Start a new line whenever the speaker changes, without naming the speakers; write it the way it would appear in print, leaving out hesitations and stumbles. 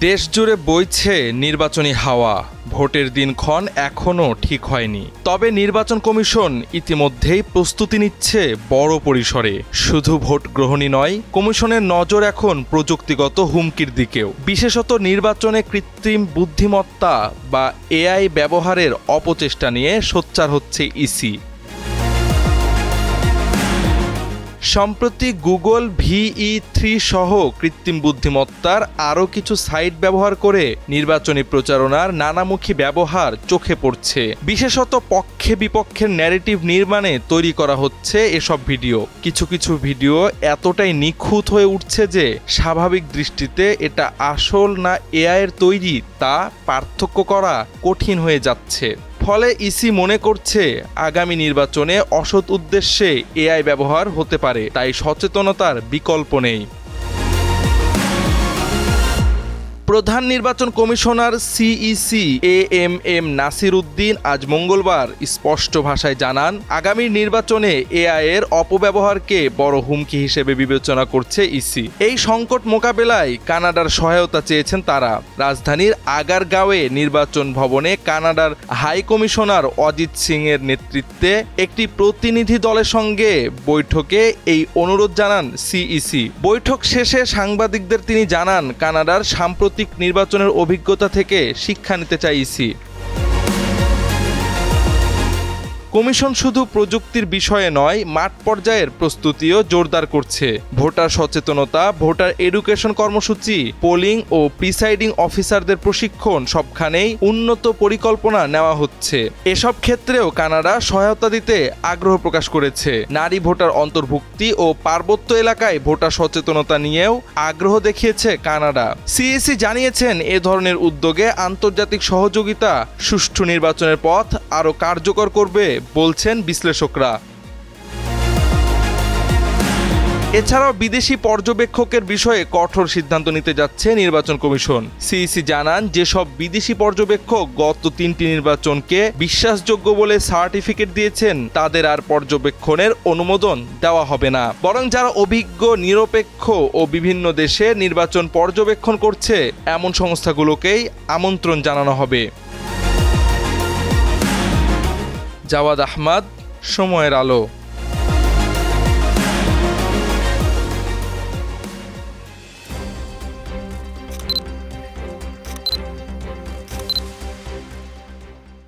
দেশ জুড়ে বইছে নির্বাচনী হাওয়া। ভোটের দিনক্ষণ এখনও ঠিক হয়নি, তবে নির্বাচন কমিশন ইতিমধ্যেই প্রস্তুতি নিচ্ছে বড় পরিসরে। শুধু ভোট গ্রহণই নয়, কমিশনের নজর এখন প্রযুক্তিগত হুমকির দিকেও। বিশেষত নির্বাচনে কৃত্রিম বুদ্ধিমত্তা বা এআই ব্যবহারের অপচেষ্টা নিয়ে সোচ্চার হচ্ছে ইসি। সম্প্রতি গুগল VE3 সহ কৃত্রিম বুদ্ধিমত্তার আরও কিছু সাইট ব্যবহার করে নির্বাচনী প্রচারণার নানামুখী ব্যবহার চোখে পড়ছে। বিশেষত পক্ষে বিপক্ষের ন্যারেটিভ নির্মাণে তৈরি করা হচ্ছে এসব ভিডিও। কিছু কিছু ভিডিও এতটাই নিখুঁত হয়ে উঠছে যে স্বাভাবিক দৃষ্টিতে এটা আসল না এআইয়ের তৈরি তা পার্থক্য করা কঠিন হয়ে যাচ্ছে। ফলে ইসি মনে করছে আগামী নির্বাচনে অসৎ উদ্দেশ্যে এআই ব্যবহার হতে পারে, তাই সচেতনতার বিকল্প নেই। প্রধান নির্বাচন commissioner CEC AMM Nasir Uddin আজ মঙ্গলবার স্পষ্ট ভাষায় জানান, আগামী নির্বাচনে এআই এর অপব্যবহারকে বড় হুমকি হিসেবে বিবেচনা করছে ইসি। এই সংকট মোকাবেলায় কানাডার সহায়তা চেয়েছেন তারা। রাজধানীর আগারগাঁওয়ে নির্বাচন ভবনে কানাডার হাই কমিশনার অজিত সিং এর নেতৃত্বে একটি প্রতিনিধি দলের সঙ্গে বৈঠকে এই অনুরোধ জানান CEC। বৈঠক শেষে সাংবাদিকদের তিনি জানান, কানাডার সাম্প্রতিক নির্বাচনের অভিজ্ঞতা থেকে শিক্ষা নিতে চায় ইসি। কমিশন শুধু প্রযুক্তির বিষয়ে নয়, মাঠ পর্যায়ের প্রস্তুতিও জোরদার করছে। ভোটার সচেতনতা, ভোটার এডুকেশন কর্মসূচি, পোলিং ও প্রিসাইডিং অফিসারদের প্রশিক্ষণ সবখানেই উন্নত পরিকল্পনা নেওয়া হচ্ছে। এসব ক্ষেত্রেও কানাডা সহায়তা দিতে আগ্রহ প্রকাশ করেছে। নারী ভোটার অন্তর্ভুক্তি ও পার্বত্য এলাকায় ভোটার সচেতনতা নিয়েও আগ্রহ দেখিয়েছে কানাডা। CEC জানিয়েছেন, এ ধরনের উদ্যোগে আন্তর্জাতিক সহযোগিতা সুষ্ঠু নির্বাচনের পথ আরও কার্যকর করবে বলছেন বিশ্লেষকরা। এছাড়াও বিদেশি পর্যবেক্ষকের বিষয়ে কঠোর সিদ্ধান্ত নিতে যাচ্ছে নির্বাচন কমিশন। CEC জানান, যেসব বিদেশি পর্যবেক্ষক গত 3টি নির্বাচনকে বিশ্বাসযোগ্য বলে সার্টিফিকেট দিয়েছেন তাদের আর পর্যবেক্ষণের অনুমোদন দেওয়া হবে না, বরং যারা অভিজ্ঞ, নিরপেক্ষ ও বিভিন্ন দেশে নির্বাচন পর্যবেক্ষণ করছে এমন সংস্থাগুলোকেই আমন্ত্রণ জানানো হবে। জাওয়াদ আহমদ, সময়ের আলো।